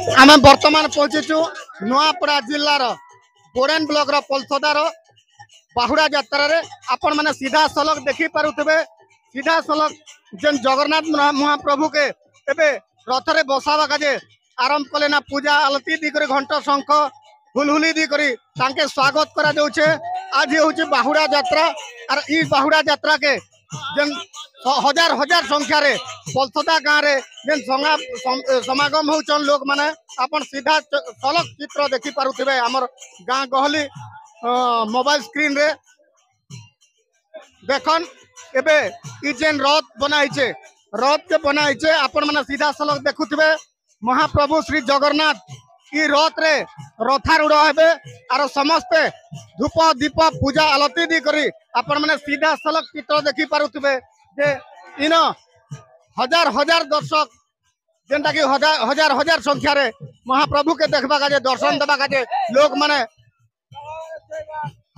आम बर्तमान पहुंचीचु Nuapada जिलार borane block पलसदार बाहुड़ा यात्रा रे आपण मैंने सीधा सलख देखी पारुथिबे सीधा सलख जेन जगन्नाथ महाप्रभु के एबे रथ रे बसावा काजे आरंभ कले ना पूजा आलती दी करी घंट शंख हुलहुली दी करी तांके स्वागत करा जाउछे। आज होउछे बाहुड़ा यात्रा और ई बाहुड़ा यात्रा के जेन हजार हजार संख्या रे पलसदा गाँव रे जेन समागम होउछन लोक माने अपन सीधा सलख चित्र देखी पारुथिबे हमर गाँ गहली मोबाइल स्क्रीन रे देखन एबे ई जेन रथ बनाइछे रथ के बनाइछे आपण माने सीधा सलख देखुथिबे महाप्रभु श्री जगन्नाथ ई रथ रे रथारूढ़ हेबे और समस्ते धूप दीप पूजा आलती दी करी आपण माने सीधा सलख चित्र देखी पारुथिबे जे इन हजार हजार दर्शक जेनटा कि हजार हजार संख्या रे महाप्रभु के देखबा काजे दर्शन देबा काजे लोक माने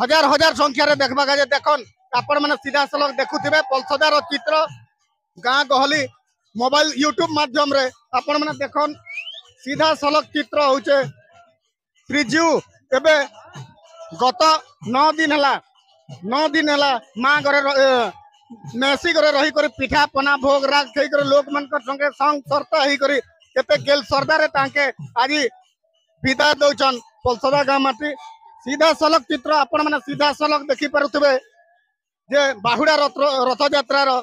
हजार हजार संख्या रे देखबा काजे देखन आपण माने सीधा सलख देखुथिबे पलसदार चित्र गाँ गहली मोबाइल यूट्यूब माध्यम रे आपण माने देखन सीधा सलख चित्र होचे श्रीजीव एबे गत 9 दिन हला माँ घरे मेसी घरे रही कर पिठा पना भोग राग खई कर लोक मन कर संगे संग शर्त ही करी केते गेल सरदारे तांके आज विदा दउचन पलसदा गाँ माटी सीधा सलख चित्र आपण माने सीधा सलख देखि पारुथिबे जे बाहुड़ा रथ यात्रा रो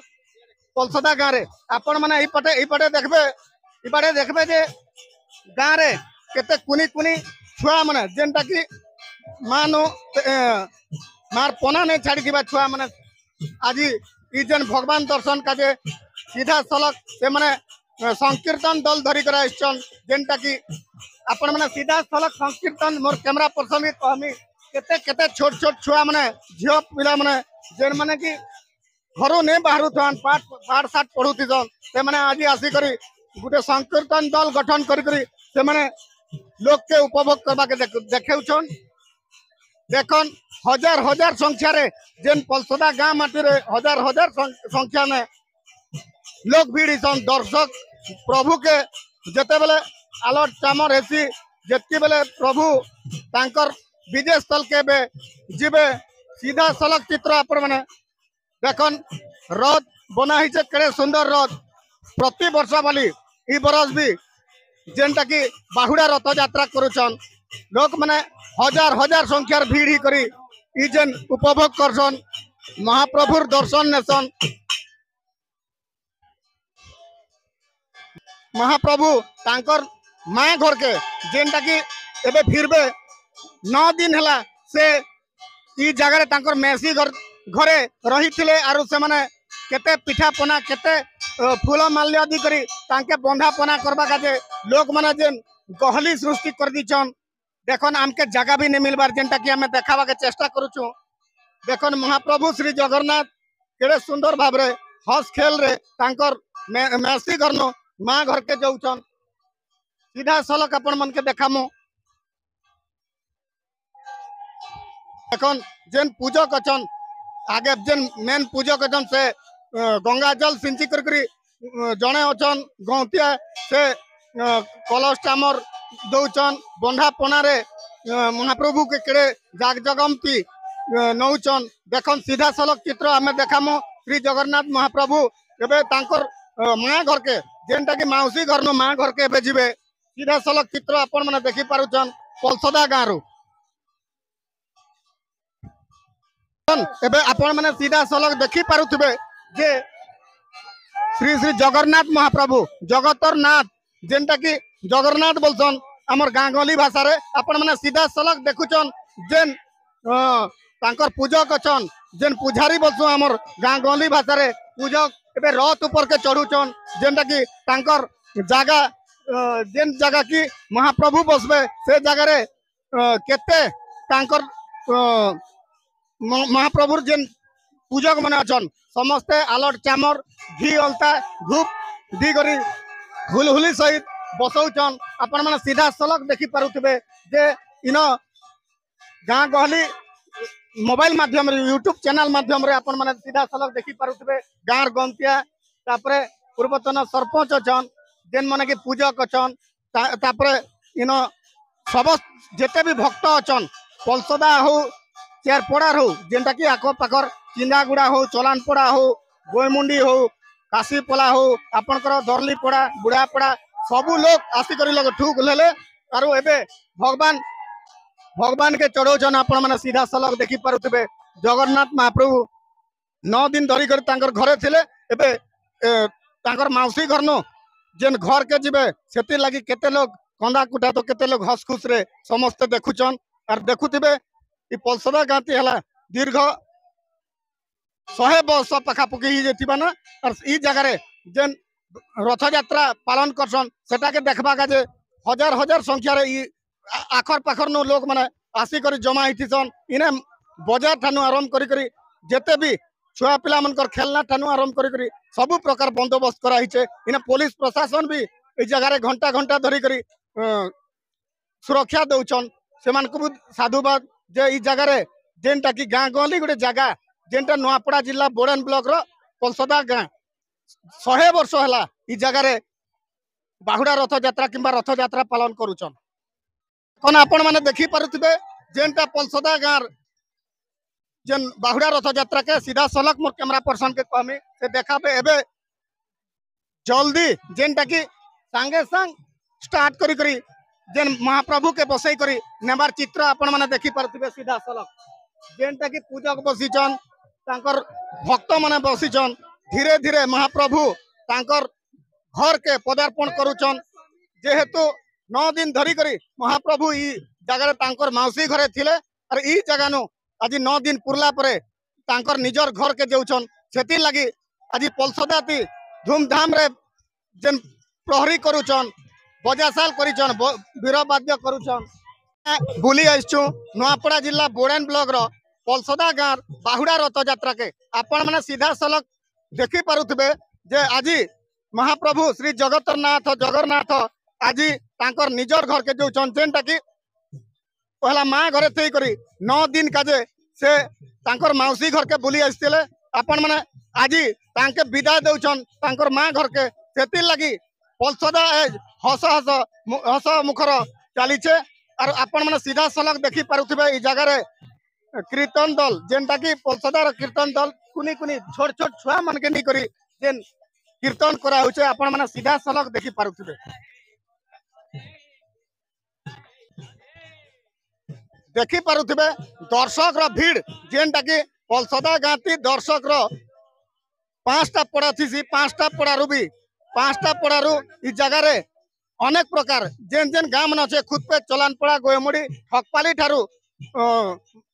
पलसदा गाँ रे आपण माने ई पटे देखबे जे गाँ रे केते कुनी कुनी छुआ माने जेनटा कि मानो मार पना नहीं छाड़ी दिबा छुआ माने आज ई जेन भगवान दर्शन काजे सीधा सलख से माने संकीर्तन दल धरी कर आइछन जेनटा कि आपण माने सीधा सलख संकीर्तन मोर कैमरा पर्सन भी कहमी केते केते छोट छोट छुआ माने झियो पिला माने जेन माने कि घरो ने बाहरु थन पाठ साठ पढुथिसन से माने आज आसी करी गुटे संकीर्तन दल गठन करी से माने लोक के उपभोग करबा के देखेउछन देखन हजार हजार संख्या रे जेन पलसदा गाँ माटी रे हजार हजार संख्या में लोग भीड़ सन दर्शक प्रभु के जते बेले आलट चामर हेसी जति बेले प्रभु तांकर विजय स्थल के बे जीवे सीधा सलख चित्र आपण माने देखन रथ बना हिचे केड़े सुंदर रथ प्रति वर्ष वाली ई बरस भी जेनटा कि बाहुड़ा रथ यात्रा करुछन लोक माने हजार हजार संख्यार भीड़ ही करी ई जेन उपभोग करसन महाप्रभुर दर्शन नेसन महाप्रभु तांकर माँ घर के जेनटा कि एबे फिरबे 9 दिन हला से ई जगह तांकर मेसी घर घरे रही थिले आरु से माने केते पिठा पना केते फूल माल्य आदि करी तांके बंधा पना करबा काजे लोक माने जेन गहली सृष्टि कर दीचन देखन आमके जगह भी नहीं मिलबार जेनटा कि हमें देखावा के चेष्टा करूछु देखन महाप्रभु श्री जगन्नाथ केड़े सुंदर भाव रे हस खेल रे तांकर मेसी घरनो माँ घर के जाउछन सीधा सलख अपन मन के देखामु देखन जेन पूजक अछन आगे जेन मेन पूजक अछन से गंगा जल सिंची करी जड़े अछन गौतिया से कलश चामर दौचन बंधा पना रे महाप्रभु के केड़े जाग जगमती नौचन देखन सीधा सलख चित्र आमे देखामु श्री जगन्नाथ महाप्रभु एबे तांकर माँ घर के जेनटा कि माउसी घर नो माँ घर के एबे जिबे सीधा सलख चित्र आपण माने देखि पारुचन पलसदा गाँ रो एबे आपण माने सीधा सलख देखि पारुथिबे जे श्री श्री जगन्नाथ महाप्रभु जगतर नाथ जेनटा कि जगन्नाथ बोलसन हमर गाँ गली भाषा रे आपण माने सीधा सलख देखुचन जेन तांकर पूजक अछन जेन पुजारी बोलसु हमर गाँ गली भाषा रे पूजक एबे रथ ऊपर के चढ़ुचन जेनटा कि तांकर जागा जेन जगह की महाप्रभु बसबे से जगह रे केते तांकर महाप्रभुर जेन पूजक माने अछन समस्ते आलट चामर घी अलता धूप दी करी हुलहुली सहित बसौचन आपण माने सीधा सलख देखि पारुथिबे जे इन गाँ गहली मोबाइल माध्यम रे यूट्यूब चैनल माध्यम रे आपण माने सीधा सलख देखि पारुथिबे गाँर गंतिया तापरे पूर्वतन सरपंच अछन जेन माने कि पूजक अछन तापरे इन सब जेते भी भक्त अचन पलसदा हो चेरपड़ा हो जेनटा कि आख पाखर चिंदागुड़ा हो चलानपड़ा हो गोईमुंडी हो काशीपला हो आपणकर दर्लीपड़ा बुढ़ापड़ा सबू लोग आसिक लोग ठुक ले आरो एबे भगवान भगवान के चढ़ौन आपण मैंने सीधा सलख देखी पारुथिबे जगन्नाथ महाप्रभु 9 दिन धरिक घरे थिले एबे तांकर मौसी घर नो जेन घर के जीवे से लगी केते लोग कंदा कुटा तो केते लोग हस खुश रे समस्त देखुचन और देखुथिबे ई पलसदा गांती हला दीर्घ 100 वर्ष पखापुखी ही जेतिबा ना और ई जगह रे जेन रथ यात्रा पालन करसन सेटा के देखबा का जे हजार हजार संख्या रे ई आखर पाखर नो लोग माने आसी करी जमा हिथिसन इने बजार ठानु आरंभ करी जेते भी छुआ पिला मनकर खेलना ठानु आरंभ करी सब प्रकार बंदोबस्त करा हिचे इने पुलिस प्रशासन भी ए जगह रे घंटा घंटा धरी करी सुरक्षा दउचन सेमान को साधुवाद जे ई जगह रे जेनटा की गां गली गोटे जगह जेनटा नुआपड़ा जिला बोड़न ब्लॉक रो पलसदा गां 100 वर्ष हला ई जगह रे बाहुड़ा रथ यात्रा किंबा रथ यात्रा पालन करूचन कौन आपण माने देखी पारुथिबे जेनटा पलसदा गां जेन बाहुड़ा रथ यात्रा के सीधा सलख मोर कैमरा पर्सन के कहमी से देखाबे एबे जल्दी जेनटा की संगे संग स्टार्ट करी जेन महाप्रभु के बसई करी नेबार चित्र आपण माने देखी पारुथिबे सीधा सलख जेनटा की पूजक बसीचन तांकर भक्त माने बसीचन धीरे धीरे महाप्रभु तांकर घर के पदार्पण करूचन जेहेतु 9 दिन धरी करी महाप्रभु ई जगह तांकर मौसी घरे थिले और ई जगह नु आज 9 दिन पुरला परे तांकर निजर घर के देउचन सेति लगी आज पलसदा ती धूमधाम रे जेन प्रहरी करूचन बजासाल करिचन वीरवाद्य करूचन बुली आइछु नुआपड़ा जिला बोड़न ब्लॉक रो पलसदा गां बाहुड़ा रथ यात्रा के आपण माने सीधा सलख देखी पारुथिबे जे आज महाप्रभु श्री जगन्नाथ आज तांकर निजर घर के देउचन जेनटा की पहला माँ घरे थी करी 9 दिन काजे से तांकर मौसी घर के बुली आसते आपण माने आज तांके विदाय देउचन तांकर माँ घर के सेति लगी पलसदा हस हस हस मुखर चलीचे और आपण माने सीधा सलख देखी पारुथिबे ई जगह रे कीर्तन दल जेनटा की पलसदार कीर्तन दल कुनी कुनी छोट छोट छुआ मन के नी करी जेन कीर्तन करा होचे आपण माने सीधा सलख देखी पारुथिबे देखी पारुथिबे दर्शक रो भीड़ जेनटा की पलसदा गांती दर्शक रो 5टा पड़ा थी 5टा पड़ारू भी 5टा पड़ारू ई जगह रे अनेक प्रकार जेन जेन गांव मन अच्छे खुद पे चलानपड़ा गोयमुड़ी ठकपाली ठारू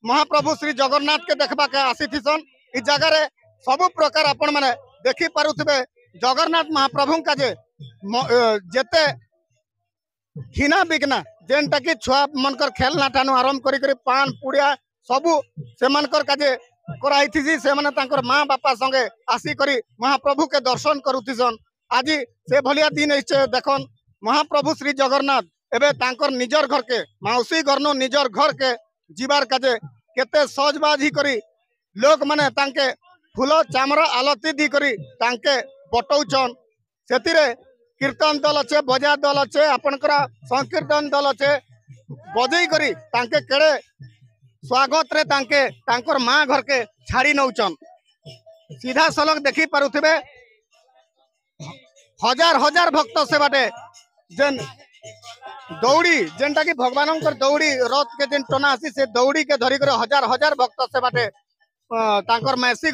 महाप्रभु श्री जगन्नाथ के देखबा के आसी थिसन ई जगह रे सब प्रकार आपण माने देखी पारुथिबे जगन्नाथ महाप्रभु का जेते हिना बिकना जेनटा की छुआ मनकर खेलना ठानु आरंभ करी पान पुड़िया सबू से मनकर काजे कराई थी से माने तांकर माँ बापा संगे आसी करी महाप्रभु के दर्शन करुथिसन आज से भलिया दिन देखन महाप्रभु श्री जगन्नाथ एबे तांकर निजर घर के मौसी घर नो निजर घर के जीवार काजे केते सजबाजी करी लोग माने तांके फूल चामरा आलती दी करी तांके बटौचन सेतिरे कीर्तन दल अच्छे बजा दल अच्छे आपनकर संकीर्तन दल अच्छे बजई करी तांके केड़े स्वागत रे तांके तांकर माँ घर के छाड़ी नौचन सीधा सलख देखी पारुथिबे हजार हजार भक्त से बाटे जेन दौड़ी जेनटा की भगवान दौड़ी रथ के जेन टना आसी से दौड़ी के धरी कर हजार हजार भक्त से बाटे तांकर मैसी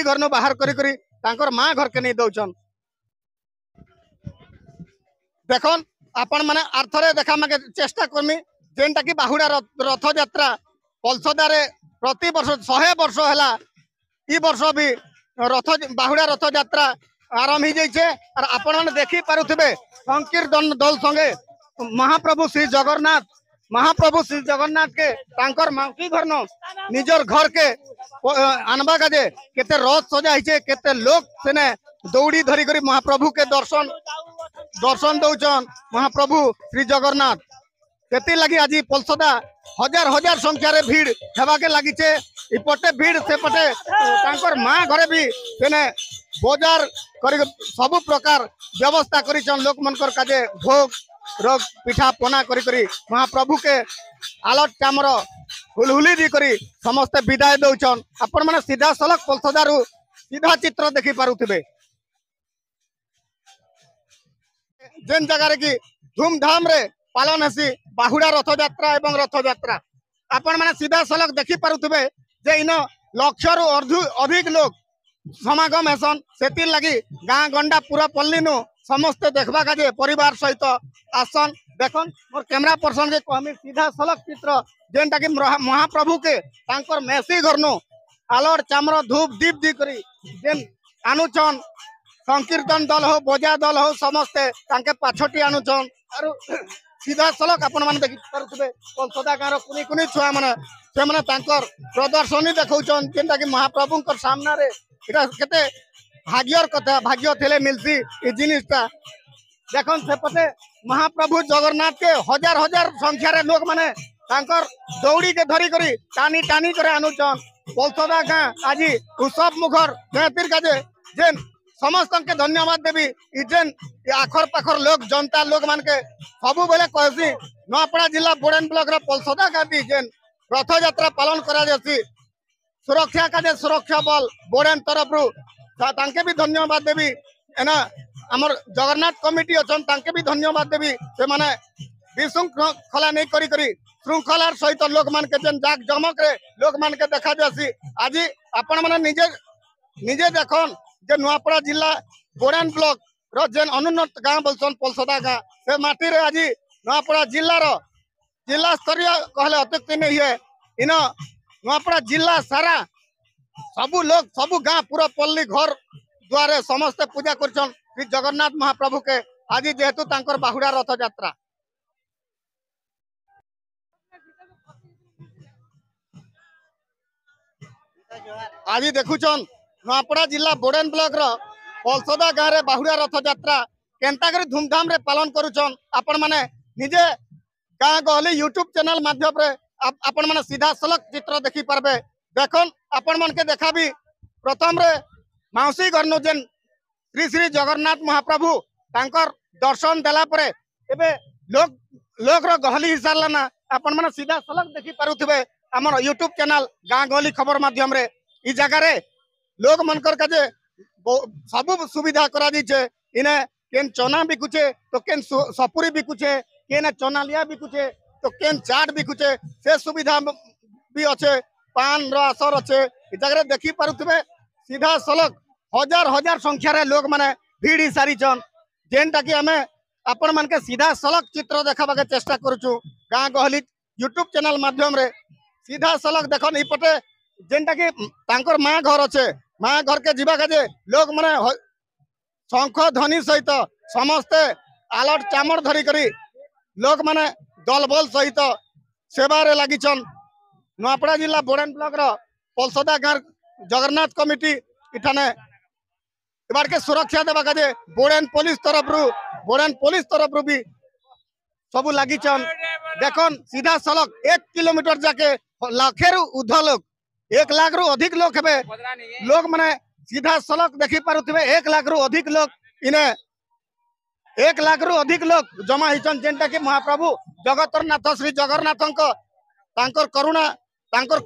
घर नु बाहर करी तांकर माँ घर के नहीं दौचन देखन आपण माने आर्थरे देखा माके चेष्टा करमी जेनटा की बाहुड़ा रथ यात्रा पलसदा रे प्रति वर्ष 100 वर्ष हला ई वर्ष भी बाहुड़ा रथ यात्रा आरंभ ही जाइछे और आपण माने देखी पारुथिबे संकीर्तन दल संगे महाप्रभु श्री जगन्नाथ के तांकर मौसी घर नो निजर घर के आनबा काजे केते रथ सजा हिचे केते लोग सेने दौड़ी धरी करी महाप्रभु के दर्शन दौचन महाप्रभु श्री जगन्नाथ सेति लगी आज पलसदा हजार हजार संख्या रे भीड़ हेबा के लगी इपटे भीड़ से पटे तांकर माँ घरे भी सेने बाजार कर सब प्रकार व्यवस्था करिचन लोक मनकर काजे भोग रोग पिठा पना करी महाप्रभु के आलट चामर हुलहुली दी करी समस्ते विदाय दौन आपण मैंने सीधा सलख पलसदारू सीधा चित्र देखी पारुथिबे जेन जगार की धूमधाम रे पालन हेसी बाहुड़ा रथ यात्रा एवं रथ यात्रा आपण मैंने सीधा सलख देखी पारुथिबे जे इन लक्षरू अधिक लोग समागम हेसन से लगी गाँ गंडा पूरा पल्ली नु समस्ते देखबा काजे परिवार सहित आसन देखन मोर कैमरा पर्सन के कहमी सीधा सलख चित्र जेनटा कि महाप्रभु के तांकर मेसी घरनु आलोर चामर धूप दीप दी करी जेन आनुचन संकीर्तन दल हो बजा दल हो समस्ते तांके पाछटी आनुचन आरु सीधा सलख आपण माने देखि पारुथबे कोलकाता गाँव कुनी कुनी छुआ माने से माने तांकर प्रदर्शनी देखौचन जेनटा कि महाप्रभुंकर सामना रे इटा केते भाग्यर कथा भाग्य थे मिलसी ये जिनिसटा देखन सेपटे महाप्रभु जगन्नाथ के हजार हजार संख्या रे लोग माने तांकर दौड़ी के धरी करी टानी टानी करे आनुचन पलसदा गाँ आज उत्सव मुखर जयतीर काजे जेन समस्त के धन्यवाद देवी इजेन आखर पाखर लोग जनता लोग मान के सबु बेले कहसी नूआपड़ा जिला बोडेन ब्लॉक रो पलसदा गाँ जेन रथ यात्रा पालन करा जासी सुरक्षा काजे सुरक्षा बल बोडेन तरफ रु तांके भी धन्यवाद देवी एना हमर जगन्नाथ कमिटी अछन तांके भी धन्यवाद देवी से माने विशृंखला नहीं करी करी श्रृंखलार सहित लोग मान के जेन जाक जमक रे लोग मान के देखा जासी आज आपण माने निजे निजे देखन जे नूआपड़ा जिला बोरान ब्लॉक रो जेन अनुन्नत गाँ बोलसन पलसदा गाँ से माटी रे आज नूआपड़ा जिला रो जिला स्तरीय कहले अत्युक्ति नहीं है इन नूआपड़ा जिला सारा सबू लोग सबू गाँ पूरा पल्ली घर द्वारे समस्ते पूजा करछन श्री जगन्नाथ महाप्रभु के आज जेहेतु तांकर बाहुड़ा रथ यात्रा आज देखुचन नूआपड़ा जिला बोडेन ब्लॉक रो पलसदा गाँव रे बाहुड़ा रथ यात्रा केनता करी धूमधाम रे पालन करुचन आपण माने निजे गाँ गहली यूट्यूब चैनल माध्यम रे आपण माने सीधा सलख चित्र देखि पारबे देखन आपण मन के देखा भी प्रथम रे माउसी घरनु जेन श्री श्री जगन्नाथ महाप्रभु तांकर दर्शन देला परे एबे लोग रो गहली हिसार ना आपण माने सीधा सलख देखि पारुथिबे हमर यूट्यूब चैनल गाँ गहली खबर माध्यम रे ई जगह रे लोग मनकर काजे सब सुविधा करा दीचे इने केन चना बिकुचे तो केन सपुरी बिकुचे केन चना लिया बिकुचे तो केन चाट बिकुचे से सुविधा भी अच्छे पान रो असर अच्छे ई जगह देखी पारुथिबे सीधा सलख हजार हजार संख्या रे लोग माने भीड़ ही सारी चन जेनटा कि हमें आपण मन के सीधा सलख चित्र देखाबा के चेष्टा करूछु गाँ गहली यूट्यूब चैनल माध्यम रे सीधा सलख देखन ई पटे जेनटा कि तांकर माँ घर अच्छे माँ घर के जीवा काजे लोग माने शंख ध्वनि सहित समस्ते आलट चामर धरी करी लोग माने दल बल सहित सेवा रे लागिचन नूआपड़ा जिला बोडेन ब्लॉक रो पलसदा गाँव जगन्नाथ कमिटी इठाने इबार के सुरक्षा देवा काजे बोडेन पुलिस तरफ रु भी सब लागिचन देखन सीधा सलख 1 किलोमीटर जाके लाखेरु उर्ध लोग 1 लाख रु अधिक लोग हेबे लोग माने सीधा सलख देखि पारुथिबे 1 लाख रु अधिक लोग इने 1 लाख रु अधिक लोग जमा हिचन जेनटा कि महाप्रभु जगतरनाथ श्री जगन्नाथंक तांकर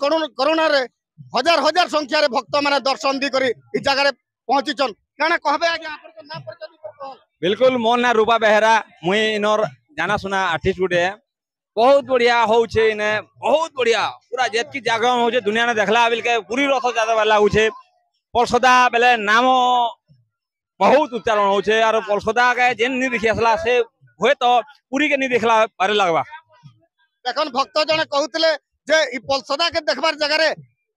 करुणा रे हजार हजार संख्या रे भक्त माने दर्शन दी करी ई जगह रे पहुंचीचन काना कहबे आगे आपन को नाम परिचय कर बिल्कुल मोर ना रूपा बेहरा मुई इनर जाना सुना आर्टिस्ट गुटे बहुत बढ़िया होउछे इने बहुत बढ़िया पूरा जेतकी जागरण होउछे दुनिया ने देखला बिल के पूरी रथ जाता वाला होउछे पलसदा बेले नाम बहुत उच्चारण होउछे और पलसदा के जेन नि देखि असला से होय तो पूरी के नि देखला पारे लागबा देखन भक्त जने कहउतले जे ई पलसदा के देखबार जगह रे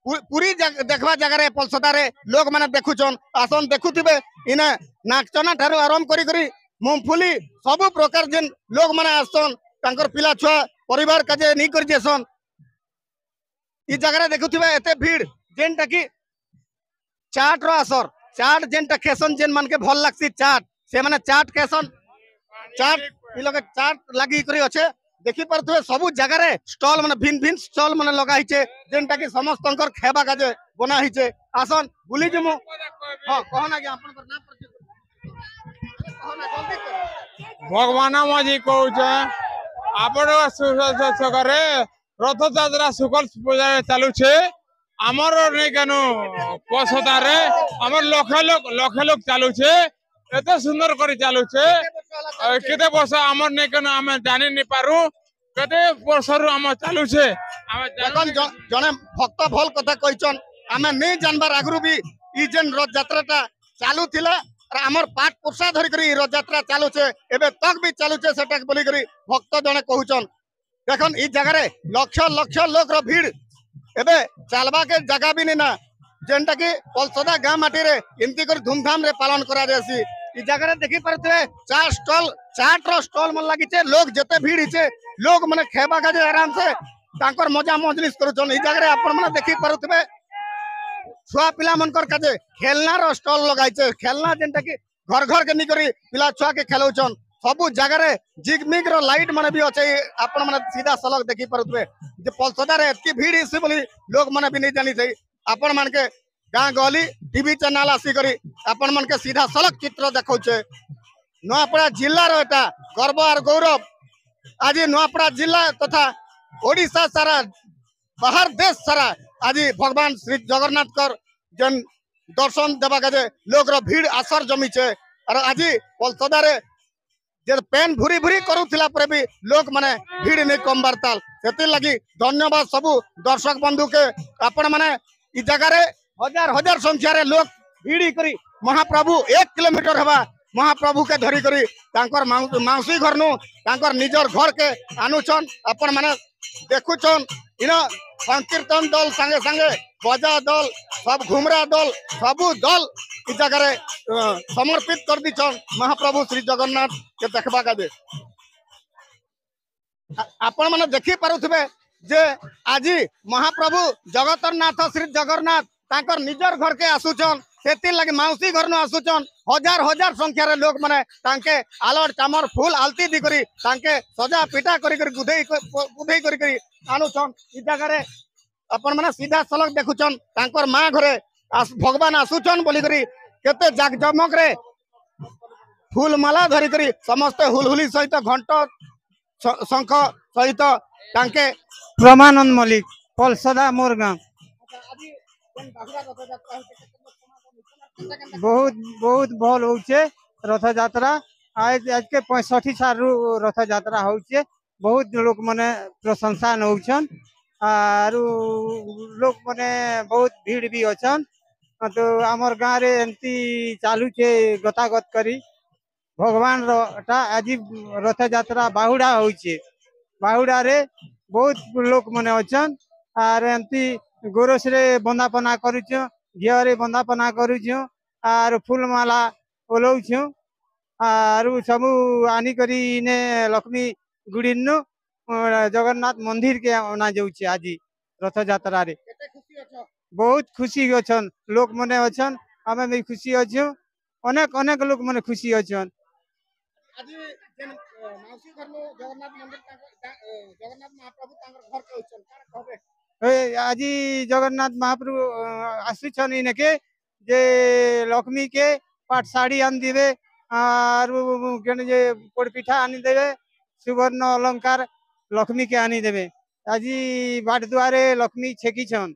पूरी देखबा जगह रे पलसदा रे लोग माने देखुचन आसन देखुथिबे इने नाचना ठारो आरंभ करी करी मूंगफली सब प्रकार जेन लोग माने आसन तांकर पिला छुआ परिवार काजे नहीं कर जेसन ई जगह रे देखुथिबे एते भीड़ जेनटा कि चाट रो असर चाट जेनटा खेसन जेन मन के भल लागसी चाट से माने चाट खेसन चाट ई लगे चाट लागी करी अच्छे देखि परथुए सब जगह रे स्टॉल माने भिन्न भिन्न स्टॉल माने लगा हिचे जेनटा कि समस्तंकर खेबा काजे बना हिचे आसन बुली जमु हां कहना कि आपन नाम परिचय भगवान मजी कौच आपण करे रथ यात्रा सुकल पूजा चालू छे आमर नहीं केनु पसदारे आमर लखे लोग चालू छे एते सुंदर करी चालू छे केते वर्ष आमर नहीं केनु आमे जानि नहीं पारू केते वर्ष रु आम चालू छे देखन जने भक्त भल कथा कहचन आमे नहीं जानबार आगरू भी ई जेन रथ यात्राटा चालू थिला और आमर पाठ पुरसा धरि करी रथ यात्रा चालू छे एबे तक भी चालू छे सेटा बोली करी भक्त जने कहउचन देखन ई जगह रे लक्ष लक्ष लोग रो भीड़ एबे चालबा के जगह भी नहीं ना जेनटा की पलसदा गाँ माटी रे इनती कर धूमधाम रे पालन करा जासी ई जगह रे देखि परथे चाट रो स्टॉल मन लागी छे लोग जते भीड़ हिचे लोग माने खेबा का जे आराम से तांकर मजा मजलिस करूछन ई जगह रे आपण माने देखि परथबे छुआ पिला मनकर काजे खेलना रो स्टॉल लगाई छे खेलना जेनटा की घर घर के निकरी पिला छुआ के खेलौछन सबु जगह रे जिगमिग रो लाइट माने भी अछि आपण माने सीधा सलग देखि परथबे जे पलसदा रे एतकी भीड़ हिसी बोली लोग माने भी नहीं जानी छै आपण मान के गाँ गली टीवी चैनल आसी करी आपण मान के सीधा सलग चित्र देखौछे नोआपड़ा जिल्ला रो एटा गर्व और गौरव आज नोआपड़ा जिला तथा ओडिशा सारा बाहर देश सारा आज भगवान श्री जगन्नाथ कर जन दर्शन देवा के लोग रो भीड़ आसर जमी छे और आज पलसदा रे जे पेन भूरी भूरी करूथिला पर भी लोग माने भीड़ नहीं कम बारताल सेति लगी धन्यवाद सबु दर्शक बंधु के आपण माने ई जगह रे हजार हजार संख्या रे लोग भीड़ी करी महाप्रभु 1 किलोमीटर हवा महाप्रभु के धरी करी तांकर माउसी घर नु तांकर निजर घर के आनुचन आपण माने देखुचन इना संकीर्तन दल संगे संगे बजा दल सब घुमरा दल सबु दल ई जगह रे समर्पित कर दिछन महाप्रभु श्री जगन्नाथ के देखबा का दे आपण माने देखि पारुथबे जे आज महाप्रभु जगतरनाथ श्री जगन्नाथ तांकर निजर घर के आसुचन सेति लगे माउसी घर न आसुचन हजार हजार संख्या रे लोग माने तांके आलर चामर फूल आलती दी करी तांके सजा पिटा करी करी गुधई करी आनुचन ई जगह रे अपन माने सीधा सलग देखुचन तांकर मां घरे भगवान आसुचन बोली करी केते जाकजमक रे फूल माला धरी करी समस्त हुलहुली सहित घंट शंख सहित तांके ब्रह्मानंद मलिक पलसदा मोर गाँव बहुत बहुत भल होचे रथ यात्रा आज आज के 65 साल रु रथ यात्रा होचे बहुत लोग माने प्रशंसा नौछन आरु लोग माने बहुत भीड़ भी अछन तो आमर गाँव रे एमती चालू छे गतागत करी भगवान रा आज रथ यात्रा बाहुड़ा होचे बाहुड़ा रे बहुत लोग माने अछन आर एमती गोरस रे बंदापना करूछु घिया रे बंदापना करूछु आर फूल माला ओलौछु आर सबु आनी करी ने लक्ष्मी गुड़िनु जगन्नाथ मंदिर के आना जाउछि आज रथ यात्रा रे बहुत खुशी अछन लोग माने अछन हमें भी खुशी अछु अनेक अनेक लोग माने खुशी अछन आज जेन माउसी घर में जगन्नाथ मंदिर जगन्नाथ महाप्रभु तांकर घर के होचन कान कहबे आज जगन्नाथ महाप्रभु आसुछन इनके जे लक्ष्मी के पाट साड़ी आन दिबे और जे पोड़पिठा आनी देबे सुवर्ण अलंकार लक्ष्मी के आनी देबे आज बाट दुआरे लक्ष्मी छेकी छन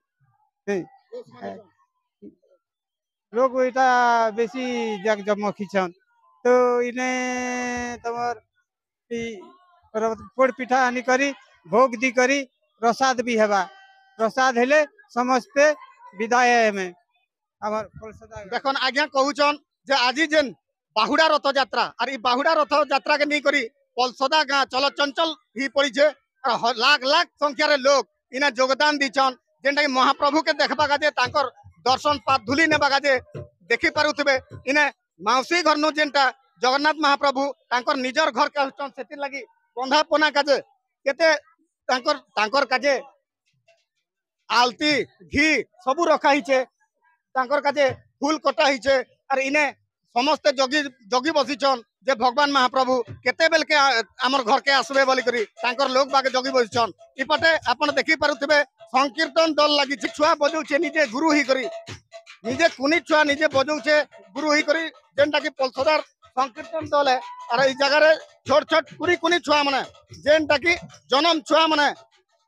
लोग इटा बेसी जग जमखी छन तो इने तमर पोड़पिठा आनी करी भोग दी करी प्रसाद भी हेबा प्रसाद हेले समस्ते विदाय में हमर देखन आज्ञा कहउचन जे आज जेन बाहुड़ा रथ यात्रा और ई बाहुड़ा रथ यात्रा के नहीं करी पलसदा गाँ चल चंचल ही पड़ी छे और लाख लाख संख्या रे लोग इने योगदान दीछन जेनटा कि महाप्रभु के देखबा काजे तांकर दर्शन पात धुली नेबा काजे देखि पारुथबे इने माउसी घर नु जेनटा जगन्नाथ महाप्रभु तांकर निजर घर के होचन सेति लागि बंधापना काजे केते तांकर काजे आलती घी सबू रखा हिचे तांकर काजे फूल कटा हिचे और इने समस्त जगी जगी बसिछन जे भगवान महाप्रभु केते बेल के आमर घर के आसबे बोली करी तांकर लोग बाके जगी बसिछन इपटे आपण देखि पारुथबे संकीर्तन दल लागि छुआ बजौछे निजे गुरु ही करी निजे कुनी छुआ निजे बजौछे गुरु ही करी जेनटा कि पलसदार संकीर्तन दल है और इस जगह रे छोट छोट कुरी कुनी छुआ माने जेनटा की जन्म छुआ माने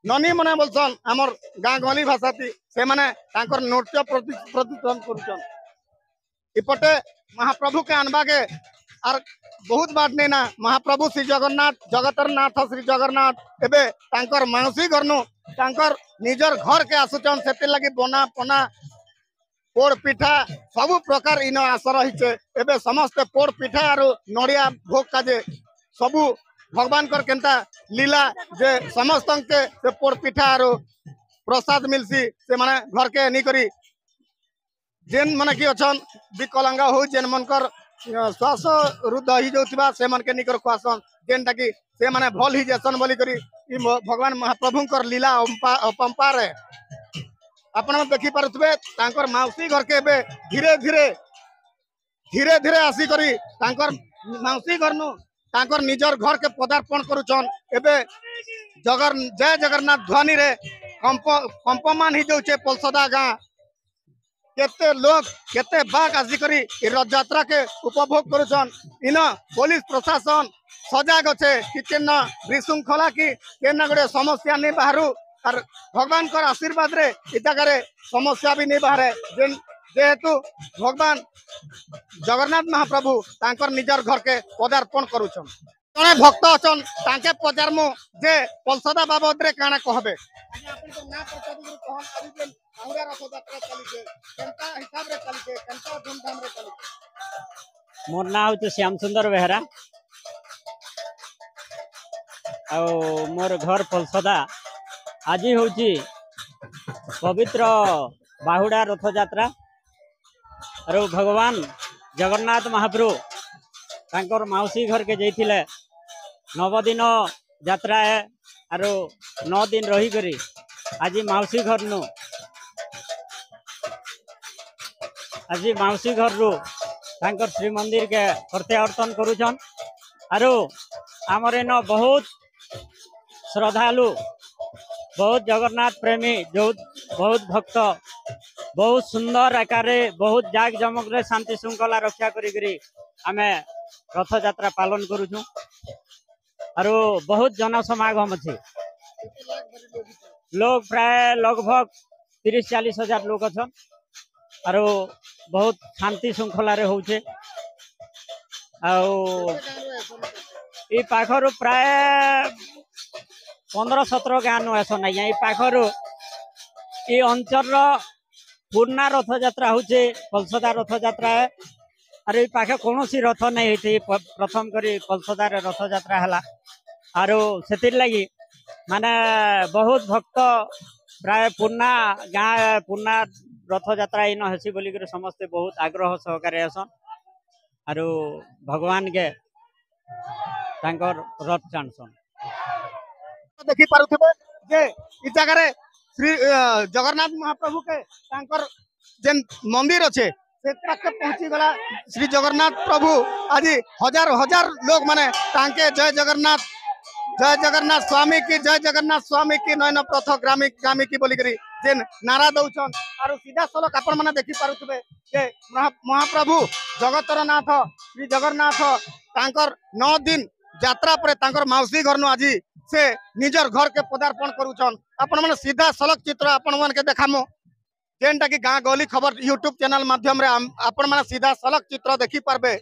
ननी माने बोलछन हमर गाँ गली भाषा थी से माने तांकर नृत्य प्रदर्शन करूछन इपटे महाप्रभु के अनबा के और बहुत बात नहीं ना महाप्रभु श्री जगन्नाथ जगतर नाथ श्री जगन्नाथ एबे तांकर मानसी घरनु तांकर निजर घर के आसुचन सेते लगी बना पना पोड़ पिठा सब प्रकार इन आस रही एबे समस्त पोड़ पिठा और नड़िया भोग काजे सबू भगवान कर केंता लीला जे समस्त के से पोड़ पिठा और प्रसाद मिलसी से माने घर के नहीं करी जेन माने कि अछन विकलांग हो जेन मनकर श्वास रुद्ध ही जाउथिबा से मन के निकर खुआसन जेनटा कि से माने भल ही जेसन बोली करी ई भगवान महाप्रभु कर लीला अपंपार है अपन देखि पारुथबे तांकर माउसी घर के बे धीरे धीरे आसी करी तांकर माउसी घर नु तांकर निजर घर के पदार्पण करूछन एबे जय जगन्नाथ ध्वनि रे कंपमान ही जाउछे पलसदा गाँ केते लोग केते बाग आसी करी रथ यात्रा के उपभोग करूछन इन पुलिस प्रशासन सजाग अच्छे कि केना विशृंखला की केना गोटे समस्या नहीं बाहर और भगवान कर आशीर्वाद रे इतागारे समस्या भी नहीं बाहर जेहेतु भगवान जगन्नाथ महाप्रभु तांकर निजर घर के पदार्पण करूछन जड़े भक्त अछन तांके पचारमु जे पलसदा बाबद रे काना कहबे मोर ना हूँ श्याम सुंदर बेहरा और मोर घर पलसदा आज हूँ पवित्र बाहुड़ा रथ यात्रा और भगवान जगन्नाथ महाप्रभु तांकर मौसी घर के जाइथिले 9 दिन यात्रा है और 9 दिन रही करी आज मौसी घर नु आज मौसी घर रू तांकर श्री मंदिर के प्रत्यावर्तन करूछन और आमर इन बहुत श्रद्धालु बहुत जगन्नाथ प्रेमी जो बहुत भक्त बहुत सुंदर आकार बहुत जाग जमक रे शांति श्रृंखला रक्षा करी आमे रथ यात्रा पालन करूछु और बहुत जनसमागम अच्छे लोग प्राय लगभग 30-40 हजार लोग अच्छन और बहुत शांति श्रृंखला रे होछे ई पाखर प्राय 15-17 गाँ नु ऐसा नहीं ये पाखर ये अंचल पूर्णा रथ यात्रा होचे पलसदा रथ यात्रा है और ये पाखे कौन सी रथ नहीं होती प्रथम करी पलसदा रे रथ यात्रा है और से लगी माने बहुत भक्त प्राय पूर्णा गाँ पूर्णा रथ यात्रा इन हेसी बोली समस्ते बहुत आग्रह सहकारे आसन और भगवान के तांकर रथ टाणसन देखि पारुथिबे जे इ जगह रे श्री जगन्नाथ महाप्रभु के तांकर जेन मंदिर अच्छे से तक पहुंची गला श्री जगन्नाथ प्रभु आज हजार हजार लोग माने तांके जय जगन्नाथ स्वामी की जय जगन्नाथ स्वामी की नयन प्रथ ग्रामी की बोली करी जेन नारा दउछन और सीधा सलक आपण माने देखि पारुथिबे जे महाप्रभु जगतर नाथ श्री जगन्नाथ तांकर 9 दिन यात्रा पर तांकर मौसी घर नु आज से निजर घर के पदार्पण करूछन आपण माने सीधा सलक चित्र आपण मन के देखामो जेनटा की गाँ गली खबर यूट्यूब चैनल माध्यम रे आपण माने सीधा सलक चित्र देखि पारबे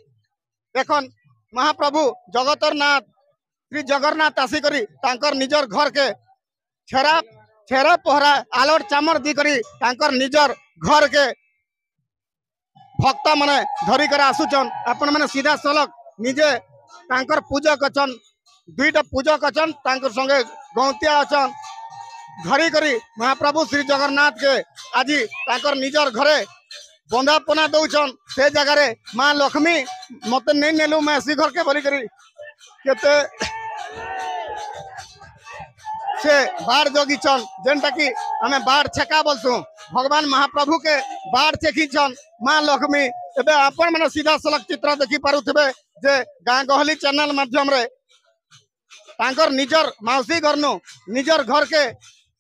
देखन महाप्रभु जगतर नाथ श्री जगन्नाथ आसी करी तांकर निजर घर के छेरा पहरा आलोट चामर दी करी तांकर निजर घर के भक्त माने धरी कर आसुचन आपण माने सीधा सलक निजे तांकर पूजक अचन 2टा पूजक अचन तांकर संगे गौतिया अचन धरी करी महाप्रभु श्री जगन्नाथ के आज तांकर निजर घरे बंदापना दौचन से जगह रे माँ लक्ष्मी मत नहीं नेलु मैं सी घर के बोली करी केते से बाढ़ जोगिचन जेनटा की हमें बाढ़ छेका बोलसु भगवान महाप्रभु के बाढ़ छेकीचन माँ लक्ष्मी एबे आपण माने सीधा सलक चित्र देखि पारुथिबे जे गाँ गहली चैनल माध्यम रे तांकर निजर मौसी घर नु निजर घर के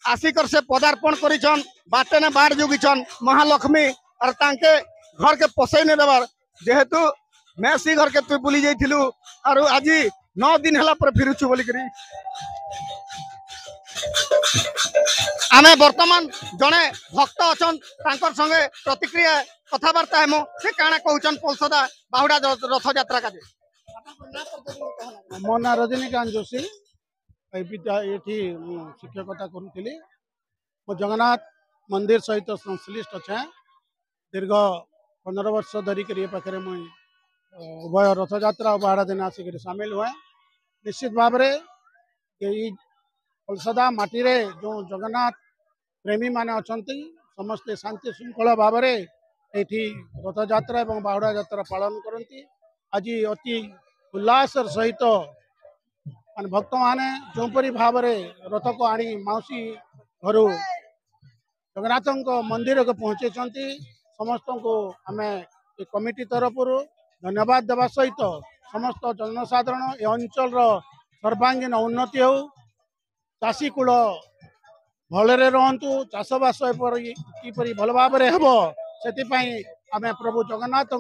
आसिकर से पदार्पण करिछन बाटे ने बाढ़ जोगिछन महालक्ष्मी और तांके घर के पसई ने देवर जेहेतु मेसी घर के तू बुली जाइथिलु आरु आज 9 दिन हला पर फिरुछु बोली करी आमे वर्तमान जने भक्त अछन तांकर संगे प्रतिक्रिया कथावार्ता हेमो से काना कहउछन पलसदा बाहुडा रथ यात्रा काजे मो ना रजनीकांत जोशी ये शिक्षकता करुली मो जगन्नाथ मंदिर सहित संश्लिष्ट अच्छे दीर्घ 15 वर्ष धरिक पाखे मुई उभय रथ यात्रा और बाड़ा दिन आसिक सामिल हुए निश्चित भाव में पलसदा माटी रे जो जगन्नाथ प्रेमी माने अछंती समस्ते शांति श्रृंखला भाव में ये रथ यात्रा और बाहुडा यात्रा पालन करती आज अति उल्लास सहित मान भक्त माने जोपरी भाव में रथ को आनी मौसी घर जगन्नाथ मंदिर को पहुँचे समस्त को आम कमिटी तरफ धन्यवाद देवा सहित समस्त जनसाधारण ए अंचल सर्वांगीन उन्नति हो चाषी कूल भलरे रहतु चाषबास किपरि भल भाव में हम से आम प्रभु जगन्नाथ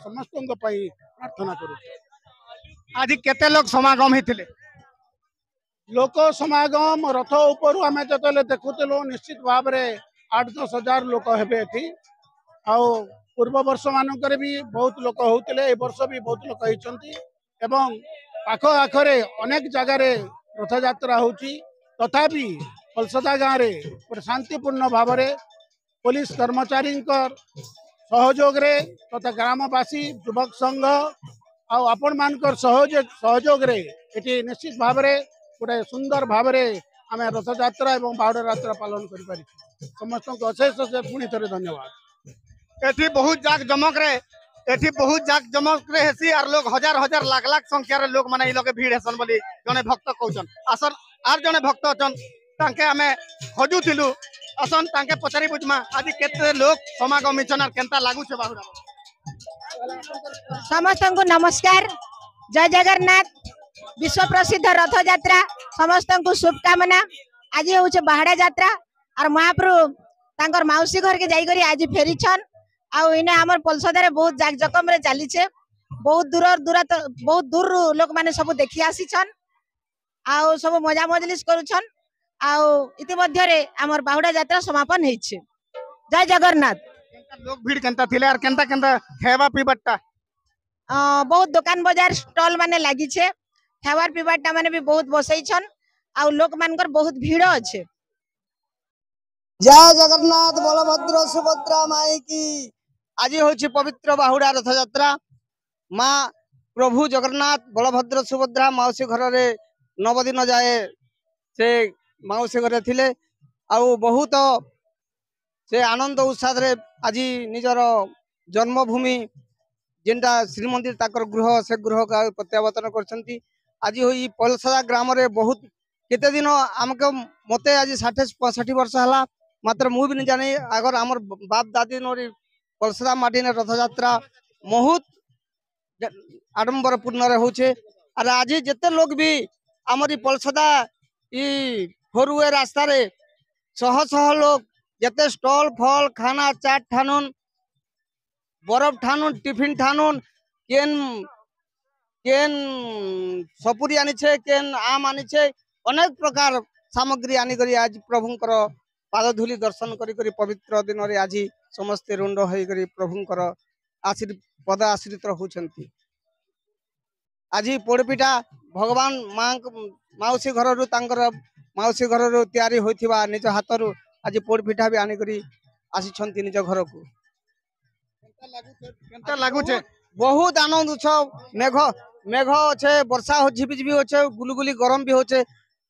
समस्त प्रार्थना करूँ। आज केते लोग समागम हेतिले लोक समागम रथ ऊपर आम जो देखुलु निश्चित भाव में 8-10 हजार लोक हेबे आउ पूर्व वर्ष मानक भी बहुत लोक होते ए वर्ष भी बहुत लोक होती पाख आखरे अनेक जगार रथ यात्रा होची तथापि पलसदा गाँव में शांतिपूर्ण भाव में पुलिस कर्मचारी सहयोग तथा ग्रामवासी युवक संघ आपण मानकर सहयोग ये निश्चित भाव में गोटे सुंदर भाव में आम रथ यात्रा और बाहुडा यात्रा पालन कर समस्त को अशेष अशेष पुणी थे धन्यवाद। एठी बहुत जाक जमक रे एठी बहुत जाक जमक रे हेसी आर लोग हजार हजार लाख लाख संख्या रे लोग माने इ लगे भीड़ हेसन बोली जने भक्त कहउछन आसन आर जने भक्त अछन तांके हमें खोजुथिलु आसन तांके पचारि बुझमा आज केते लोग समागम छन आर केनता लागु छे बाहुडा समस्त को नमस्कार जय जगन्नाथ विश्व प्रसिद्ध रथ यात्रा समस्त को शुभकामना आज हूँ बाहुडा यात्रा और महाप्रभु तांकर मौसी घर के जाइकरी आज फेरी छन आउ इने हमर पलसदारे बहुत जाक जकम रे चली छे बहुत दूर लोक माने सब देखि आसी छन आउ सब मजा मजलिस करू छन आउ इति मध्य रे हमर बाहुडा यात्रा समापन हेइ छे। जय जगन्नाथ। लोग भीड़ केनता थिले आर केनता केनता खेबा पीबाटा बहुत दुकान बाजार स्टॉल माने लागी छे खावार पीबाटा माने भी बहुत बसई छन आउ लोक मानकर बहुत भीड़ अच्छे। जय जगन्नाथ बलभद्र सुभद्रा माई की। आज हूँ पवित्र बाहुडा रथ यात्रा माँ प्रभु जगन्नाथ बलभद्र सुभद्रा मौसी घर रे 9 दिन जाए से मौसी घर थिले आउ बहुत से आनंद उत्साह रे आज निजर जन्मभूमि जेनटा श्रीमंदिर ताकर गृह से गृह का प्रत्यावर्तन करछंती। आज होई पलसदा ग्राम रे बहुत केते दिन आमके मते आज 60-65 वर्ष हला मात्र मु भी नहीं जाने अगर आमर बाप दादी नोरी पलसदा माटी ने रथ यात्रा बहुत आडंबर पूर्ण रे होछे और आज जते लोग भी आमरी पलसदा ई फोरवे रास्ता रे शह शह लोग जते स्टॉल फल खाना चाट ठानुन बरफ ठानुन टिफिन ठानुन केन केन सपुरी आनी छे केन आम आनी छे अनेक प्रकार सामग्री आनी करी आज प्रभुंकर पादधूली दर्शन करी पवित्र दिन रे आज समस्ते रुंड होई करी प्रभुंकर पद आश्रित होछंती। आज पोड़पिठा भगवान मौसी घर रु तांकर मौसी घर रु तैयारी होइथिबा निज हाथ रु आज पोड़पिठा भी आनी करी आसी निज घर को केनता लागु छे बहुत आनंद उत्सव मेघ मेघ अच्छे वर्षा हो झिपझिपि होचे गुलगुली गरम भी होचे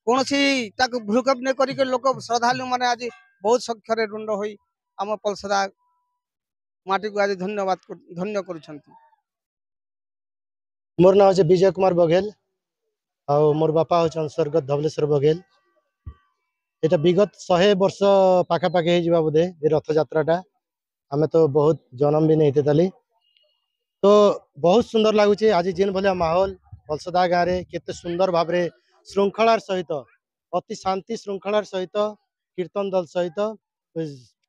कौन भ्रुकप नहीं करिके लोक श्रद्धालु माने आज बहुत संख्यारे रुंड होई आम पलसदा माटी को आज धन्य करुछंती। मोर नाम है विजय कुमार बघेल और मोर बापा होचन स्वर्गत धवलेश्वर बघेल। एटा विगत 100 वर्ष पाखापाखि हो बोधे ये रथ यात्राटा आमे तो बहुत जन्म भी नहीं थे तो बहुत सुंदर लगुच आज जिन भाया माहौल पलसदा गाँव में केते सुंदर भाव में श्रृंखलार सहित अति शांति श्रृंखलार सहित कीर्तन दल सहित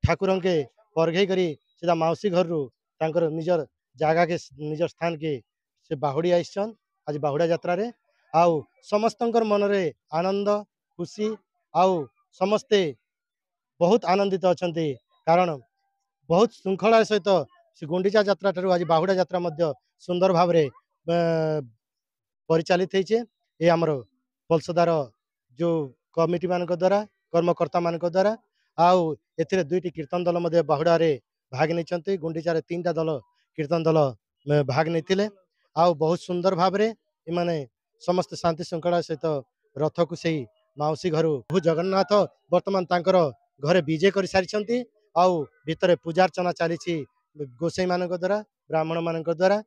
ठाकुर के परघे करी सीधा मौसी घर रू निजर जगह के निजर स्थान के से बाहुड़ी आइछन आज बाहुड़ा यात्रा रे आउ समस्तंकर मनरे आनंद खुशी आउ समस्ते बहुत आनंदित अछंती कारण बहुत श्रृंखला सहित से गुंडीचा यात्रा ठारू आज बाहुड़ा यात्रा मध्य सुंदर भाव रे परिचालित होइछे ए हमर पलसदार जो कमिटी मान द्वारा कर्मकर्ता मान द्वारा आउ एथिरे दुईटी कीर्तन दल मध्य बाहुड़ा रे भाग नहीं गुंडीचार 3टा दल कीर्तन दल भाग नहीं आउ बहुत सुंदर भाव रे इमाने समस्त शांति श्रृंखला सहित रथ को सही माउसी घर प्रभु जगन्नाथ वर्तमान तांकर घरे विजय कर सारी आउ भितर पूजार्चना चली गोसाई मान द्वारा ब्राह्मण मान द्वारा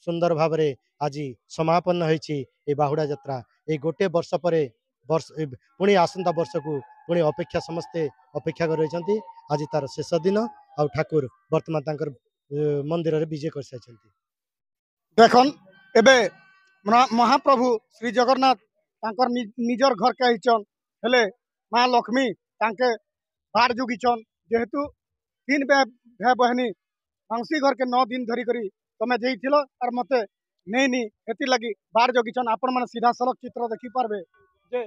सुंदर भाव रे आज समापन होइछि ए बाहुड़ा यात्रा ए गोटे वर्ष पर वर्ष पुणी आसंता वर्ष को पुणी अपेक्षा समस्ते अपेक्षा कर रही आज तार शेष दिन आउ ठाकुर वर्तमान तांकर मंदिर रे विजय कर सारी देखन एबे महाप्रभु श्री जगन्नाथ तांकर निजर घर के आइचन हेले माँ लक्ष्मी तांके भाड़ जुगिचन जेहेतु 3 भाई बहनी माउसी घर के 9 दिन धरी करी तमे जेइथिलो और मते नेनी एति लगी बाढ़ जगिचन आपण माने सीधा सड़क चित्र देखि पारबे जे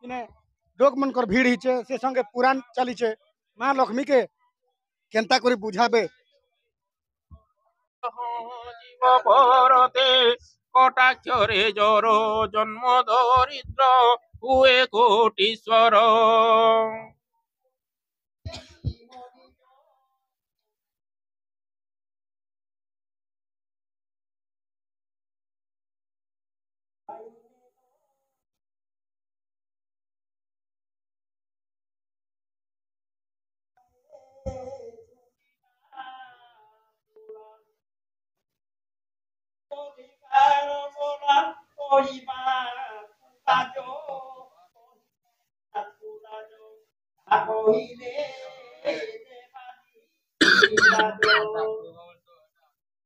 इने लोक मनकर भीड़ हिचे से संगे पुराण चलीचे माँ लक्ष्मी के केनता करी बुझाबे जीव भरते कटाक्षरे जर जन्म दरिद्र हुए कोटीश्वर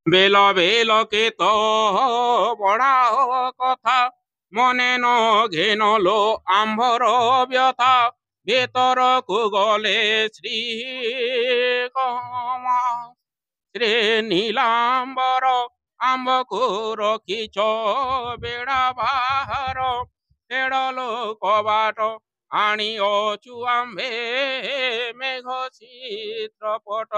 बेल बेल के तो बड़ा कथा मने न घेन लो आंभर व्यथा भीतर को गले श्री श्री नीलांबर आंब को रखिच बेड़ा बाहर तेड़लो कबाट आनी अचु आंबे मेघ चित्रपट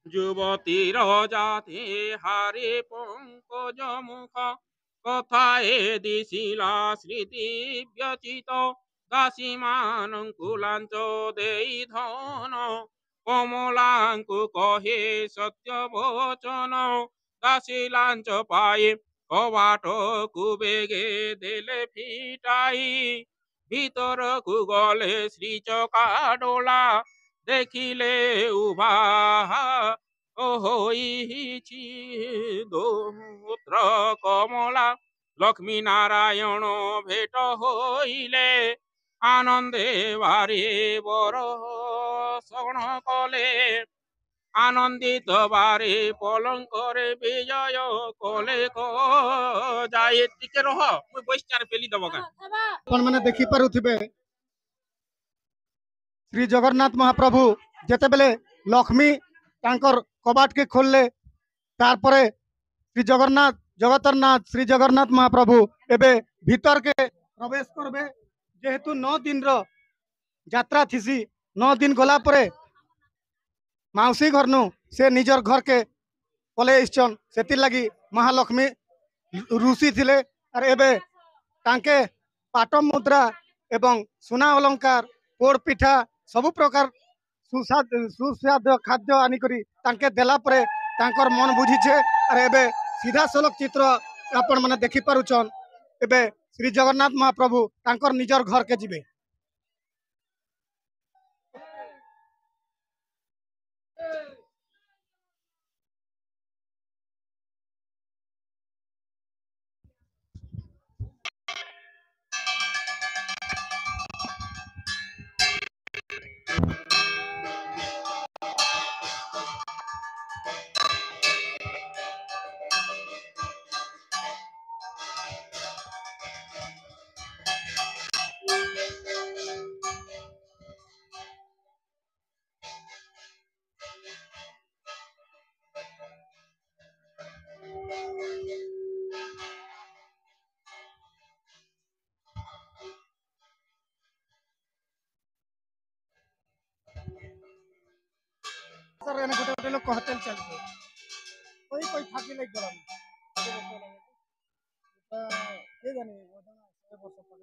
युवतीर जाति हारे पंकज मुख कथाए दिशिला स्मृति व्यचित दासी मानंकु लांच देई धन कमलांकु कहे सत्य वचन दासी लांच पाए कबाट को बेगे देले फिटाई भीतर को गले श्री चका डोला देखिले उभा होइछि दोत्र कमला लक्ष्मी नारायण भेट होइले आनंदे बारे बरसण कले आनंदित बारे पलंकरे विजय कले जाए टिके रह मु बसचार पेली दब का अपन माने देखि पारुथिबे श्री जगन्नाथ महाप्रभु जेते बेले लक्ष्मी तांकर कबाट के खोलले तारपरे श्री जगन्नाथ जगतरनाथ श्री जगन्नाथ महाप्रभु एबे भीतर के प्रवेश करबे जेहेतु 9 दिन रो यात्रा थिसी 9 दिन गला परे माउसी घर नु से निजर घर के पले इच्छन सेति लगी महालक्ष्मी ऋषि थिले और एबे तांके पाट मुद्रा एवं सुना अलंकार पोड़ पिठा सबु प्रकार सुस्वाद खाद्य आनिकरी तांके देला परे तांकर मन बुझीछे और एबे सीधा सलख चित्र आपण माने देखि पारुछन एबे श्री जगन्नाथ महाप्रभु तांकर निजर घर के जिबे। सर एने गोटे गोटे लोग कहते चलते कोई फाकी लग गला ये जाने वो 100 वर्ष पका